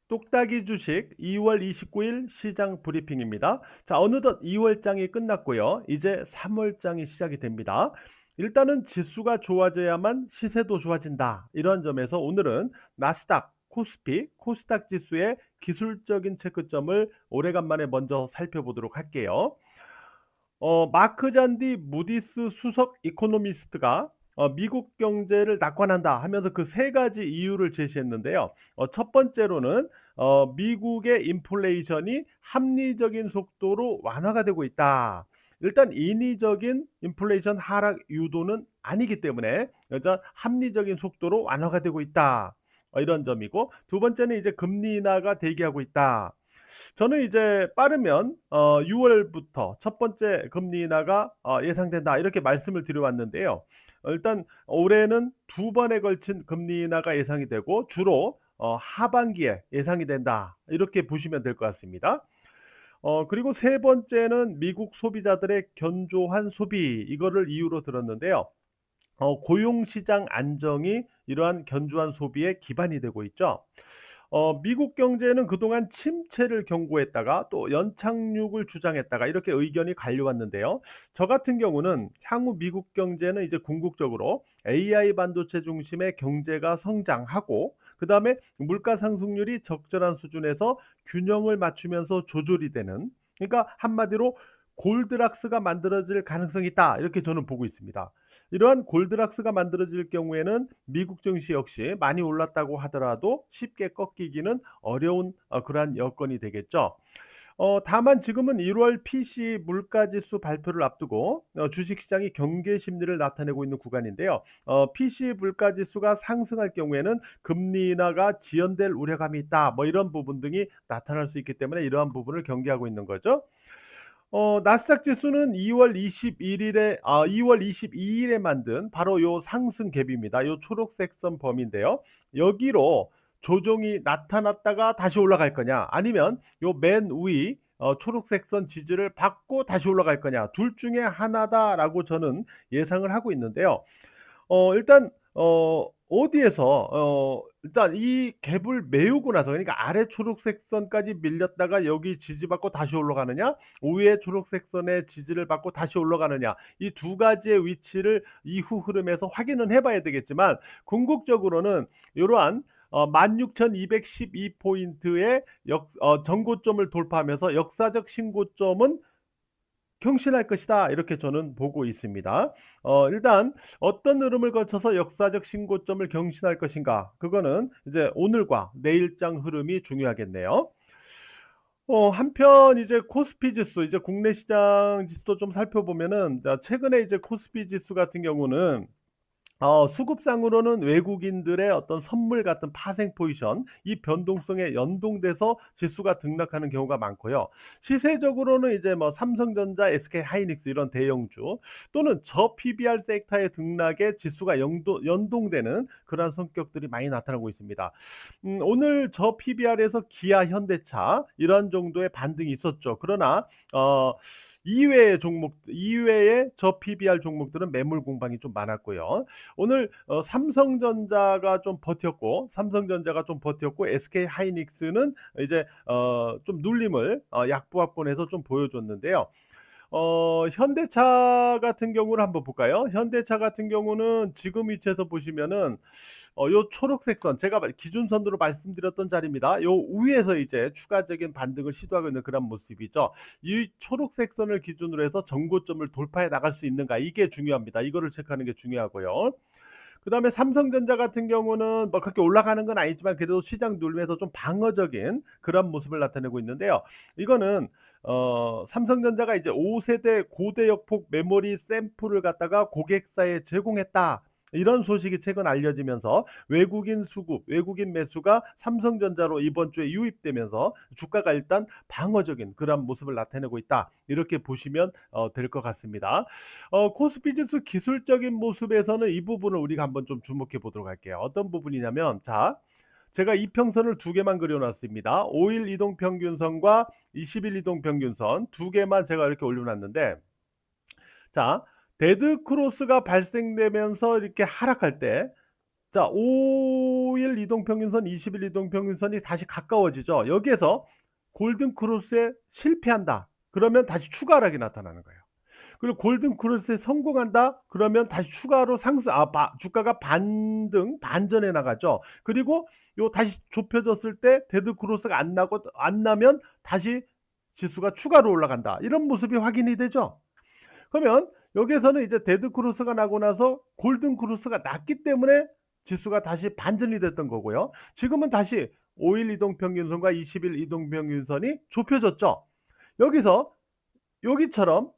똑딱이 주식 2월 29일 시장 브리핑입니다. 자, 어느덧 2월장이 끝났고요. 이제 3월장이 시작이 됩니다. 일단은 지수가 좋아져야만 시세도 좋아진다. 이런 점에서 오늘은 나스닥, 코스피, 코스닥 지수의 기술적인 체크점을 오래간만에 먼저 살펴보도록 할게요. 마크 잔디 무디스 수석 이코노미스트가 미국 경제를 낙관한다 하면서 그 세 가지 이유를 제시했는데요. 첫 번째로는 미국의 인플레이션이 합리적인 속도로 완화가 되고 있다. 일단 인위적인 인플레이션 하락 유도는 아니기 때문에 여자 합리적인 속도로 완화가 되고 있다. 이런 점이고, 두 번째는 이제 금리 인하가 대기하고 있다. 저는 이제 빠르면 6월부터 첫 번째 금리 인하가 예상된다 이렇게 말씀을 드려왔는데요. 일단 올해는 두 번에 걸친 금리 인하가 예상이 되고 주로 하반기에 예상이 된다 이렇게 보시면 될 것 같습니다. 그리고 세 번째는 미국 소비자들의 견조한 소비 이거를 이유로 들었는데요. 고용 시장 안정이 이러한 견조한 소비의 기반이 되고 있죠. 미국 경제는 그동안 침체를 경고했다가 또 연착륙을 주장했다가 이렇게 의견이 갈려왔는데요. 저 같은 경우는 향후 미국 경제는 이제 궁극적으로 AI 반도체 중심의 경제가 성장하고 그다음에 물가 상승률이 적절한 수준에서 균형을 맞추면서 조절이 되는, 그러니까 한마디로 골드락스가 만들어질 가능성이 있다 이렇게 저는 보고 있습니다. 이러한 골드락스가 만들어질 경우에는 미국 증시 역시 많이 올랐다고 하더라도 쉽게 꺾이기는 어려운 그러한 여건이 되겠죠. 다만 지금은 1월 PC 물가지수 발표를 앞두고 주식시장이 경계 심리를 나타내고 있는 구간인데요. PC 물가지수가 상승할 경우에는 금리 인하가 지연될 우려감이 있다. 뭐 이런 부분 등이 나타날 수 있기 때문에 이러한 부분을 경계하고 있는 거죠. 나스닥 지수는 2월 21일에 2월 22일에 만든 바로 요 상승 갭입니다. 요 초록색 선 범위인데요. 여기로 조정이 나타났다가 다시 올라갈 거냐, 아니면 요 맨 위 초록색 선 지지를 받고 다시 올라갈 거냐, 둘 중에 하나다라고 저는 예상을 하고 있는데요. 일단 어디에서 일단 이 갭을 메우고 나서, 그러니까 아래 초록색 선까지 밀렸다가 여기 지지받고 다시 올라가느냐, 위에 초록색 선의 지지를 받고 다시 올라가느냐, 이 두 가지의 위치를 이후 흐름에서 확인은 해봐야 되겠지만 궁극적으로는 이러한 16,212 포인트의 전고점을 돌파하면서 역사적 신고점은 경신할 것이다 이렇게 저는 보고 있습니다. 일단 어떤 흐름을 거쳐서 역사적 신고점을 경신할 것인가, 그거는 이제 오늘과 내일장 흐름이 중요하겠네요. 한편 이제 코스피 지수, 이제 국내 시장 지수도 좀 살펴보면은, 최근에 이제 코스피 지수 같은 경우는 수급상으로는 외국인들의 어떤 선물 같은 파생 포지션, 이 변동성에 연동돼서 지수가 등락하는 경우가 많고요. 시세적으로는 이제 뭐 삼성전자, SK 하이닉스 이런 대형주 또는 저 PBR 섹터의 등락에 지수가 연동되는 그러한 성격들이 많이 나타나고 있습니다. 오늘 저 PBR에서 기아, 현대차 이런 정도의 반등이 있었죠. 그러나 이외의 종목, 이외의 저 PBR 종목들은 매물 공방이 좀 많았고요. 오늘 삼성전자가 좀 버텼고 SK 하이닉스는 이제 좀 눌림을 약보합권에서 좀 보여줬는데요. 현대차 같은 경우를 한번 볼까요? 현대차 같은 경우는 지금 위치에서 보시면은 요 초록색 선, 제가 기준선으로 말씀드렸던 자리입니다. 요 위에서 이제 추가적인 반등을 시도하고 있는 그런 모습이죠. 이 초록색 선을 기준으로 해서 정고점을 돌파해 나갈 수 있는가, 이게 중요합니다. 이거를 체크하는 게 중요하고요. 그다음에 삼성전자 같은 경우는 뭐 그렇게 올라가는 건 아니지만 그래도 시장 눌림에서 좀 방어적인 그런 모습을 나타내고 있는데요. 이거는 삼성전자가 이제 5세대 고대역폭 메모리 샘플을 갖다가 고객사에 제공했다, 이런 소식이 최근 알려지면서 외국인 수급, 외국인 매수가 삼성전자로 이번 주에 유입되면서 주가가 일단 방어적인 그런 모습을 나타내고 있다, 이렇게 보시면 될 것 같습니다. 코스피 지수 기술적인 모습에서는 이 부분을 우리가 한번 좀 주목해 보도록 할게요. 어떤 부분이냐면, 자, 제가 이평선을 두 개만 그려놨습니다. 5일 이동평균선과 20일 이동평균선 두 개만 제가 이렇게 올려놨는데, 자, 데드 크로스가 발생되면서 이렇게 하락할 때 자, 5일 이동평균선, 20일 이동평균선이 다시 가까워지죠. 여기에서 골든 크로스에 실패한다. 그러면 다시 추가 하락이 나타나는 거예요. 그리고 골든 크로스에 성공한다. 그러면 다시 추가로 상승, 주가가 반등, 반전에 나가죠. 그리고 요 다시 좁혀졌을 때 데드 크로스가 안 나면 다시 지수가 추가로 올라간다. 이런 모습이 확인이 되죠. 그러면 여기에서는 이제 데드 크로스가 나고 나서 골든 크로스가 났기 때문에 지수가 다시 반전이 됐던 거고요. 지금은 다시 5일 이동평균선과 20일 이동평균선이 좁혀졌죠. 여기서 여기처럼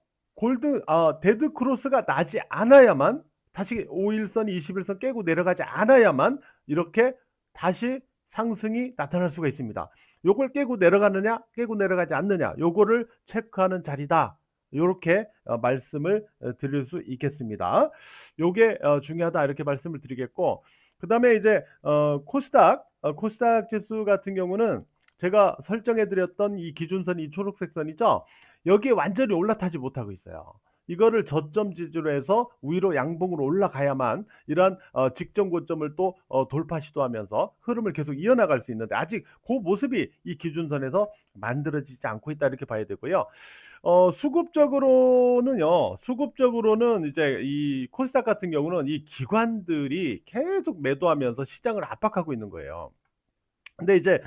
데드 크로스가 나지 않아야만, 다시 5일선, 21선 깨고 내려가지 않아야만 이렇게 다시 상승이 나타날 수가 있습니다. 요걸 깨고 내려가느냐, 깨고 내려가지 않느냐, 요거를 체크하는 자리다. 요렇게 말씀을 드릴 수 있겠습니다. 요게 중요하다, 이렇게 말씀을 드리겠고, 그다음에 이제 코스닥 지수 같은 경우는 제가 설정해 드렸던 이 기준선이, 이 초록색 선이죠. 여기에 완전히 올라타지 못하고 있어요. 이거를 저점 지지로 해서 위로 양봉으로 올라가야만 이러한 직전 고점을 또 돌파 시도하면서 흐름을 계속 이어나갈 수 있는데, 아직 그 모습이 이 기준선에서 만들어지지 않고 있다, 이렇게 봐야 되고요. 수급적으로는 이제 이 코스닥 같은 경우는 이 기관들이 계속 매도하면서 시장을 압박하고 있는 거예요. 근데 이제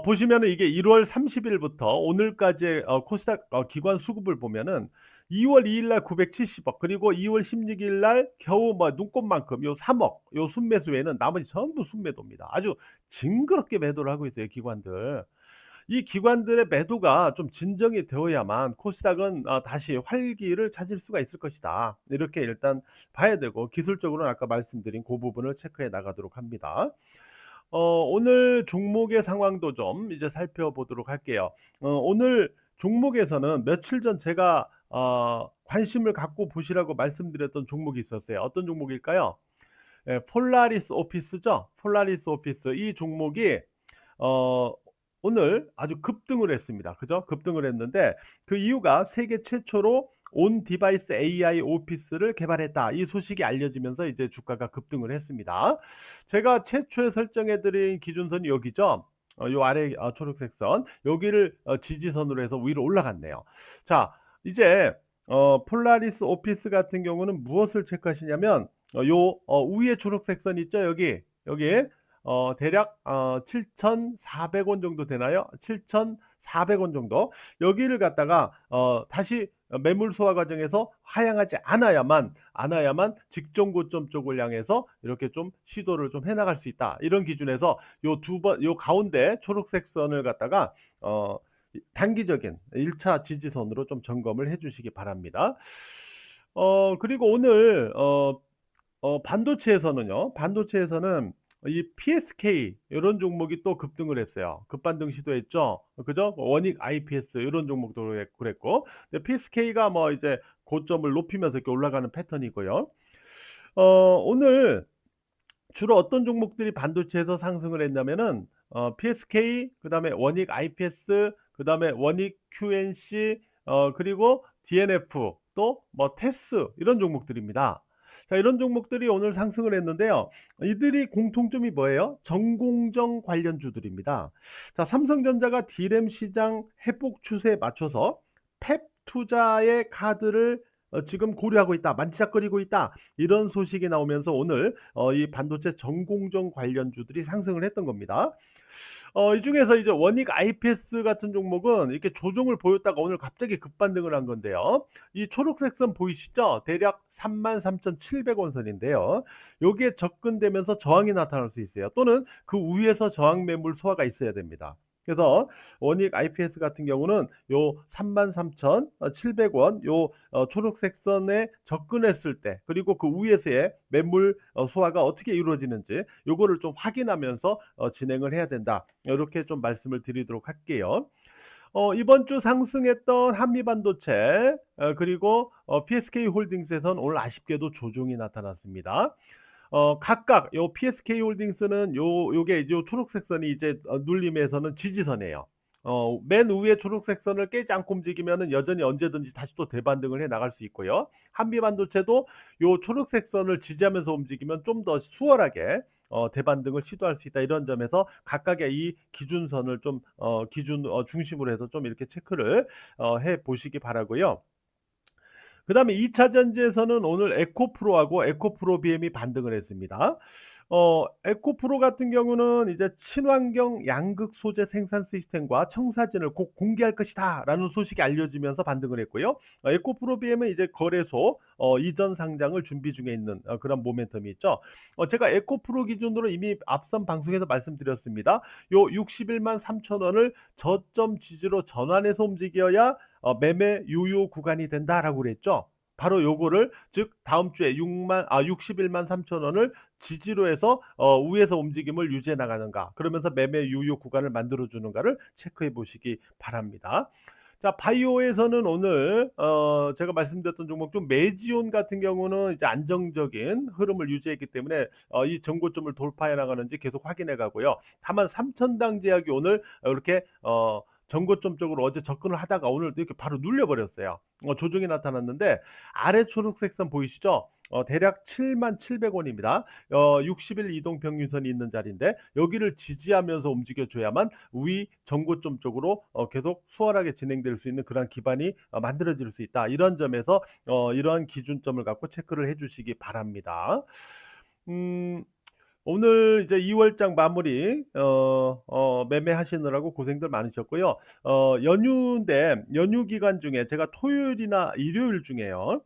보시면은 이게 1월 30일부터 오늘까지의 코스닥 기관 수급을 보면은 2월 2일 날 970억, 그리고 2월 16일 날 겨우 뭐 눈꽃만큼 요 3억, 요 순매수 외에는 나머지 전부 순매도입니다. 아주 징그럽게 매도를 하고 있어요, 기관들. 이 기관들의 매도가 좀 진정이 되어야만 코스닥은 다시 활기를 찾을 수가 있을 것이다. 이렇게 일단 봐야 되고, 기술적으로는 아까 말씀드린 그 부분을 체크해 나가도록 합니다. 오늘 종목의 상황도 좀 이제 살펴보도록 할게요. 오늘 종목에서는 며칠 전 제가 관심을 갖고 보시라고 말씀드렸던 종목이 있었어요. 어떤 종목일까요? 예, 폴라리스 오피스죠. 폴라리스 오피스, 이 종목이 어, 오늘 아주 급등을 했습니다. 그죠? 급등을 했는데 그 이유가 세계 최초로 온 디바이스 AI 오피스를 개발했다, 이 소식이 알려지면서 이제 주가가 급등을 했습니다. 제가 최초에 설정해 드린 기준선이 여기죠. 요 아래 초록색 선, 여기를 지지선으로 해서 위로 올라갔네요. 자, 이제 폴라리스 오피스 같은 경우는 무엇을 체크하시냐면 위에 초록색 선 있죠? 여기 대략 7,400원 정도 되나요? 7,400원 정도. 여기를 갖다가 다시 매물 소화 과정에서 하향하지 않아야만 직전 고점 쪽을 향해서 이렇게 좀 시도를 좀 해나갈 수 있다. 이런 기준에서 요 가운데 초록색 선을 갖다가 단기적인 1차 지지선으로 좀 점검을 해 주시기 바랍니다. 그리고 오늘 반도체에서는 이 PSK 이런 종목이 또 급등을 했어요. 급반등 시도했죠. 그죠? 원익 IPS 이런 종목도 그랬고, PSK가 뭐 이제 고점을 높이면서 이렇게 올라가는 패턴이고요. 오늘 주로 어떤 종목들이 반도체에서 상승을 했냐면은 PSK, 그다음에 원익 IPS, 그다음에 원익 QNC, 그리고 DNF, 또 뭐 테스, 이런 종목들입니다. 자, 이런 종목들이 오늘 상승을 했는데요. 이들이 공통점이 뭐예요? 전공정 관련주들입니다. 자, 삼성전자가 D램 시장 회복 추세에 맞춰서 펩 투자의 카드를 지금 고려하고 있다, 만지작거리고 있다, 이런 소식이 나오면서 오늘 이 반도체 전공정 관련주들이 상승을 했던 겁니다. 이 중에서 이제 원익 IPS 같은 종목은 이렇게 조정을 보였다가 오늘 갑자기 급반등을 한 건데요. 이 초록색 선 보이시죠? 대략 33,700원 선인데요. 여기에 접근되면서 저항이 나타날 수 있어요. 또는 그 위에서 저항 매물 소화가 있어야 됩니다. 그래서 원익 IPS 같은 경우는 요 33,700원 요 초록색 선에 접근했을 때, 그리고 그 위에서의 매물 소화가 어떻게 이루어지는지 요거를 좀 확인하면서 진행을 해야 된다, 이렇게 좀 말씀을 드리도록 할게요. 이번 주 상승했던 한미반도체, 그리고 PSK 홀딩스에선 오늘 아쉽게도 조정이 나타났습니다. 각각 PSK 홀딩스는 요게 요 초록색 선이 이제 눌림에서는 지지선이에요. 맨 위에 초록색 선을 깨지 않고 움직이면은 여전히 언제든지 다시 또 대반등을 해 나갈 수 있고요. 한미 반도체도 요 초록색 선을 지지하면서 움직이면 좀 더 수월하게 대반등을 시도할 수 있다. 이런 점에서 각각의 이 기준선을 좀 기준 중심으로 해서 좀 이렇게 체크를 해 보시기 바라고요. 그다음에 2차 전지에서는 오늘 에코프로하고 에코프로 BM이 반등을 했습니다. 에코프로 같은 경우는 이제 친환경 양극 소재 생산 시스템과 청사진을 곧 공개할 것이다라는 소식이 알려지면서 반등을 했고요. 에코프로 BM은 이제 거래소 이전 상장을 준비 중에 있는 그런 모멘텀이 있죠. 제가 에코프로 기준으로 이미 앞선 방송에서 말씀드렸습니다. 요 61만 3천 원을 저점 지지로 전환해서 움직여야 매매 유효 구간이 된다라고 그랬죠. 바로 요거를 즉 다음 주에 61만 3천 원을 지지로 해서 위에서 움직임을 유지해 나가는가 그러면서 매매 유효 구간을 만들어 주는가를 체크해 보시기 바랍니다. 자, 바이오에서는 오늘 제가 말씀드렸던 종목 중 메지온 같은 경우는 이제 안정적인 흐름을 유지했기 때문에 이 전고점을 돌파해 나가는지 계속 확인해 가고요. 다만 3천당 제약이 오늘 이렇게 전고점 쪽으로 어제 접근을 하다가 오늘 이렇게 바로 눌려버렸어요. 조정이 나타났는데 아래 초록색 선 보이시죠? 대략 77,700원입니다. 60일 이동 평균선이 있는 자리인데 여기를 지지하면서 움직여 줘야만 위 전고점 쪽으로 계속 수월하게 진행될 수 있는 그런 기반이 만들어질 수 있다. 이런 점에서 이러한 기준점을 갖고 체크를 해 주시기 바랍니다. 음 오늘 이제 2월장 마무리 매매하시느라고 고생들 많으셨고요. 연휴인데 연휴 기간 중에 제가 토요일이나 일요일 중에요.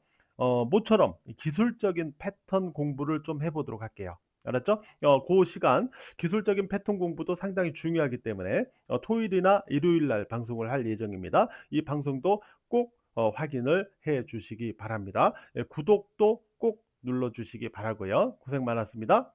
모처럼 기술적인 패턴 공부를 좀 해보도록 할게요. 알았죠? 그 시간 기술적인 패턴 공부도 상당히 중요하기 때문에 토요일이나 일요일 날 방송을 할 예정입니다. 이 방송도 꼭 확인을 해 주시기 바랍니다. 예, 구독도 꼭 눌러 주시기 바라고요. 고생 많았습니다.